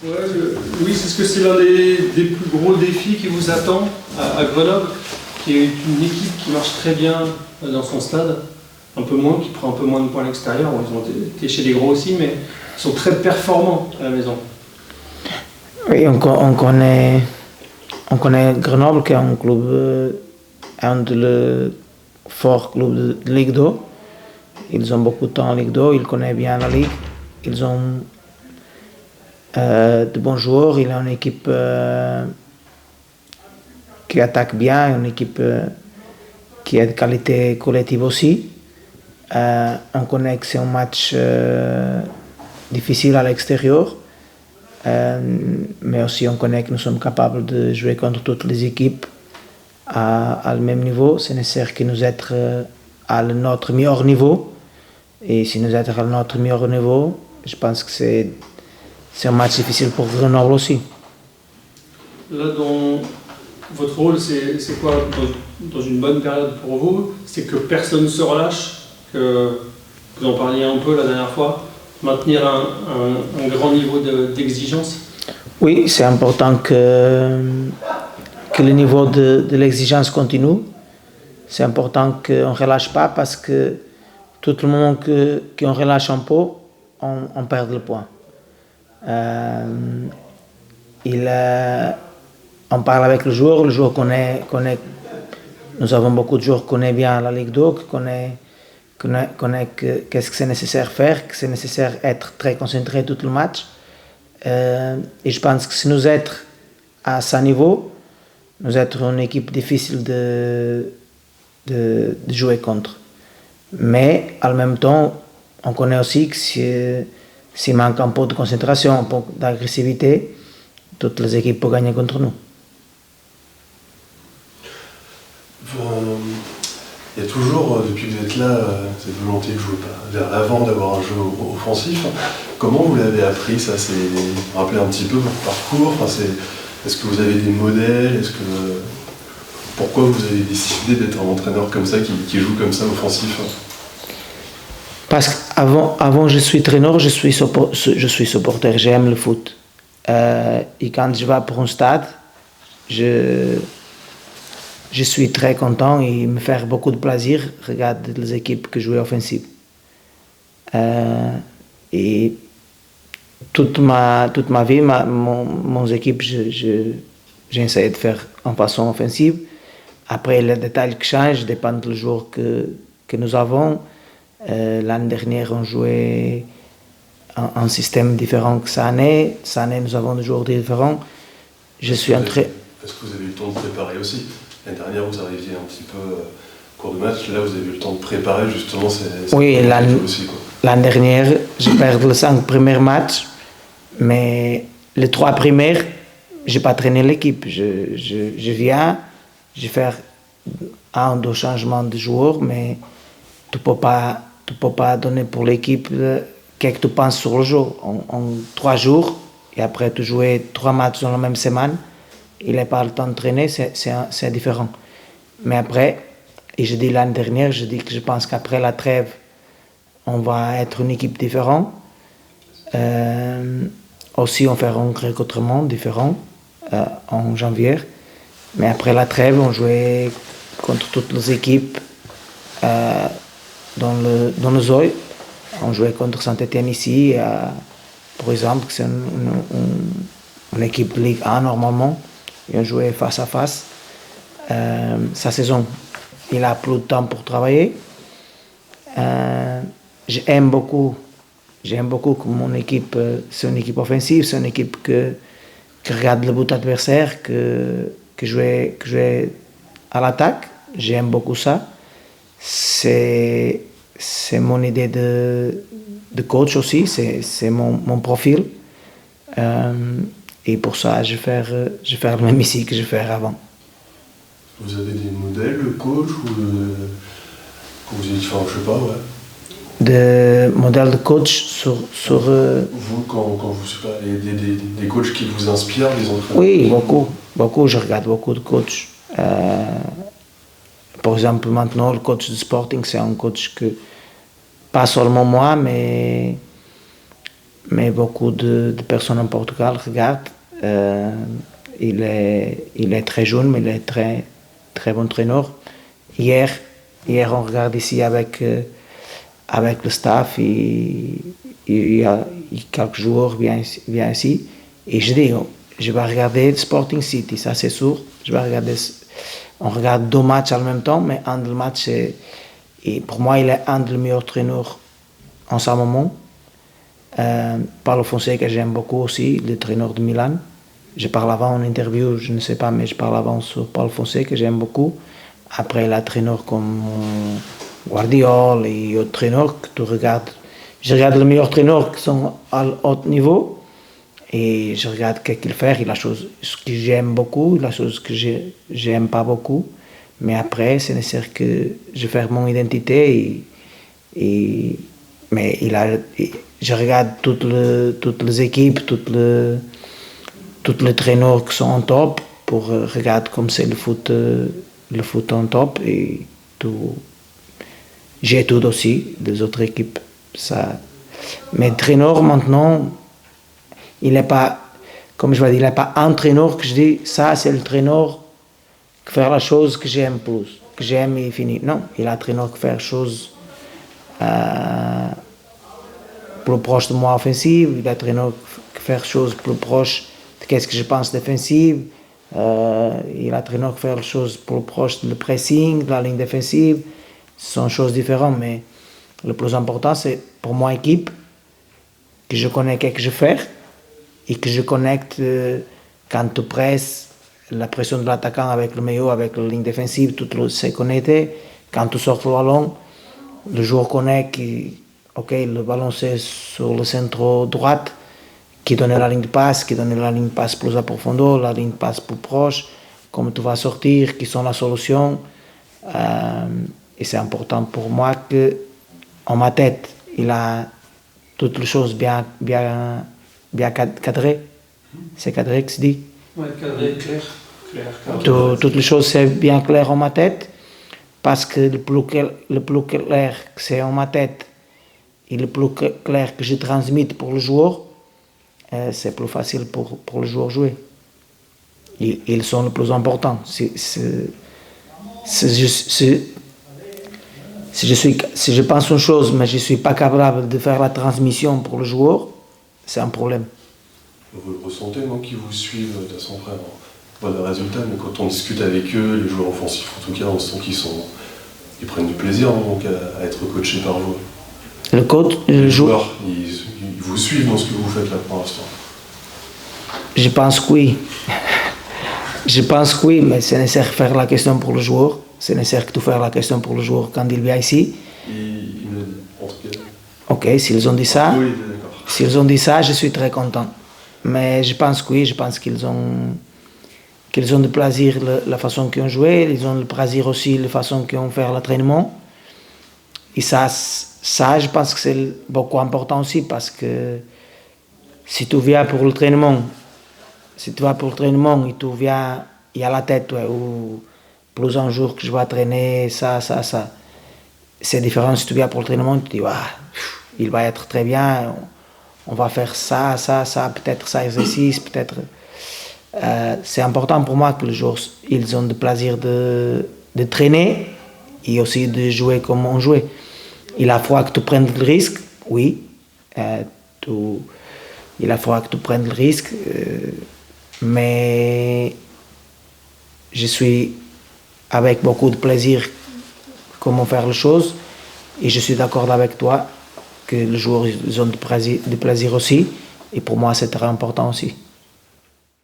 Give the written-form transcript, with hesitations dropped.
Ouais, oui, c'est ce que c'est l'un des plus gros défis qui vous attend à Grenoble, qui est une équipe qui marche très bien dans son stade, un peu moins, qui prend un peu moins de points à l'extérieur. Bon, ils ont été chez les gros aussi, mais ils sont très performants à la maison. Oui, on connaît Grenoble qui est un club, un des forts clubs de Ligue 2. Ils ont beaucoup de temps en Ligue 2, ils connaissent bien la Ligue. Ils ont de bons joueurs, il a une équipe qui attaque bien, une équipe qui a de qualité collective aussi. On connaît que c'est un match difficile à l'extérieur, mais aussi on connaît que nous sommes capables de jouer contre toutes les équipes à le même niveau. C'est nécessaire que nous être à notre meilleur niveau. Et si nous êtes à notre meilleur niveau, je pense que c'est un match difficile pour Grenoble aussi. Là, dans votre rôle, c'est quoi dans une bonne période pour vous? C'est que personne ne se relâche, que vous en parliez un peu la dernière fois, maintenir un grand niveau d'exigence? Oui, c'est important que le niveau de l'exigence continue. C'est important qu'on ne relâche pas parce que tout le moment qu'on relâche un peu, on perd le point. On parle avec le joueur connaît, nous avons beaucoup de joueurs qui connaissent bien la Ligue 2, qui connaît qu'est-ce que c'est nécessaire faire, que c'est nécessaire être très concentré tout le match. Et je pense que si nous sommes à ce niveau, nous sommes une équipe difficile de jouer contre. Mais en même temps, on connaît aussi que s'il manque un peu de concentration, un peu d'agressivité, toutes les équipes peuvent gagner contre nous. Il y a toujours, depuis que vous êtes là, cette volonté de jouer vers l'avant, d'avoir un jeu offensif. Comment vous l'avez appris ça? Rappelez un petit peu votre parcours. Est-ce que vous avez des modèles? Pourquoi vous avez décidé d'être un entraîneur comme ça, qui joue comme ça, offensif? Parce qu'avant je suis entraîneur, je suis supporter, j'aime le foot. Et quand je vais pour un stade, je suis très content et me fait beaucoup de plaisir de regarder les équipes qui jouent offensives. Et toute ma vie, mon équipe, j'ai essayé de faire en façon offensive. Après, les détails qui changent dépendent du jour que nous avons. L'année dernière, on jouait un système différent que cette année. Cette année, nous avons des joueurs différents. Parce que vous avez eu le temps de préparer aussi. L'année dernière, vous arriviez un petit peu cours de match. Là, vous avez eu le temps de préparer justement. Oui, l'année dernière, j'ai perdu les 5 premiers matchs, mais les 3 premiers, je n'ai pas traîné l'équipe. Je viens, je fais 1 ou 2 changements de joueurs, mais tu ne peux pas donner pour l'équipe qu'est-ce que tu penses sur le jeu. En 3 jours, et après tu joues 3 matchs dans la même semaine, il n'a pas le temps de traîner, c'est différent. Mais après, et je dis l'année dernière, je dis que je pense qu'après la trêve, on va être une équipe différente. Aussi, on fera un recrutement différent en janvier. Mais après la trêve, on jouait contre toutes les équipes dans le Zoï. On jouait contre Saint-Étienne ici, par exemple, c'est une équipe de Ligue 1 normalement. Et on jouait face à face. Sa saison, il a plus de temps pour travailler. J'aime beaucoup que mon équipe, c'est une équipe offensive, c'est une équipe qui regarde le but adversaire, que joue à l'attaque. J'aime beaucoup ça. C'est mon idée de coach aussi, c'est mon profil. Et pour ça, je vais faire le même ici que je fais avant. Vous avez des modèles, le coach ou comme vous dites, enfin, je sais pas, ouais. Des modèles de coach sur vous, quand vous, je sais pas, des coachs qui vous inspirent, des entraîneurs? Oui, beaucoup. Je regarde beaucoup de coachs. Par exemple, maintenant, le coach de Sporting, c'est un coach que, pas seulement moi, mais mais beaucoup de personnes en Portugal regardent. Il est très jeune, mais il est très, très bon entraîneur. Hier, on regarde ici avec le staff, il y a quelques jours, vient ici, et je dis, je vais regarder Sporting City, ça c'est sûr. On regarde 2 matchs en même temps, mais un des matchs, et pour moi, il est un des meilleurs entraîneurs en ce moment. Paulo Fonseca, j'aime beaucoup aussi, le entraîneur de Milan. Je parle avant en interview, je ne sais pas, mais je parle avant sur Paulo Fonseca, j'aime beaucoup. Après, il y a des entraîneurs comme Guardiola et d'autres entraîneurs que tu regardes. Je regarde les meilleurs entraîneurs qui sont à haut niveau et je regarde ce qu'il fait. Il y a des choses que j'aime beaucoup, il y a des choses que j'aime pas beaucoup. Mais après, c'est nécessaire que je fasse mon identité mais je regarde toutes les équipes, tous les traîneurs qui sont en top pour regarder comme c'est le foot en top et tout. J'ai tout aussi des autres équipes. Ça. Mais traîneur maintenant, il n'est pas, comme je vais dire, il n'est pas un traîneur que je dis ça c'est le traîneur qui fait la chose que j'aime plus, que j'aime et fini. Non, il a un traîneur qui fait la chose plus proche de moi offensive, il a un traîneur qui fait la chose plus proche de qu'est-ce que je pense défensive, il a un traîneur qui fait la chose plus proche du pressing, de la ligne défensive. Ce sont choses différentes, mais le plus important c'est pour moi équipe, que je connais ce que je fais et que je connecte quand tu presses la pression de l'attaquant avec le milieu, avec la ligne défensive, tout c'est connecté. Quand tu sors le ballon, le joueur connaît que le ballon c'est sur le centre droite, qui donne la ligne de passe, plus à profondeur, la ligne de passe plus proche, comment tu vas sortir, qui sont la solution. Et c'est important pour moi que, en ma tête, il a toutes les choses bien cadrées. C'est cadré que se dit. Oui, cadré, clair. Toutes les choses c'est bien clair en ma tête, parce que le plus clair que c'est en ma tête et le plus clair que je transmette pour le joueur, c'est plus facile pour le joueur jouer. Ils sont les plus importants. Si je pense une chose, mais je ne suis pas capable de faire la transmission pour le joueur, c'est un problème. Vous le ressentez, non, qu'ils vous suivent de façon près, pas de résultats, mais quand on discute avec eux, les joueurs offensifs en tout cas, on sent qu'ils prennent du plaisir donc, à être coachés par vous. Les joueurs, ils vous suivent dans ce que vous faites là pour l'instant. Je pense que oui. Je pense que oui, mais c'est nécessaire de faire la question pour le joueur. C'est nécessaire de faire la question pour le joueur quand il vient ici. Il me dit, en tout cas. Ok, s'ils ont dit ça, oui, je suis très content. Mais je pense que oui, je pense qu'ils ont du plaisir la façon qu'ils ont joué, ils ont le plaisir aussi la façon qu'ils ont fait l'entraînement. Et ça, je pense que c'est beaucoup important aussi parce que si tu viens pour l'entraînement, et tu viens, il y a la tête, ou plus un jour que je vais entraîner, ça. C'est différent si tu viens pour l'entraînement, tu dis, il va être très bien, on va faire ça, peut-être ça exercice, peut-être. C'est important pour moi que les joueurs ils ont le plaisir de traîner et aussi de jouer comme on jouait. Il a fallu que tu prennes le risque, oui. Il a fallu que tu prennes le risque, mais je suis avec beaucoup de plaisir comment faire les choses et je suis d'accord avec toi que les joueurs ils ont du plaisir aussi et pour moi c'est très important aussi.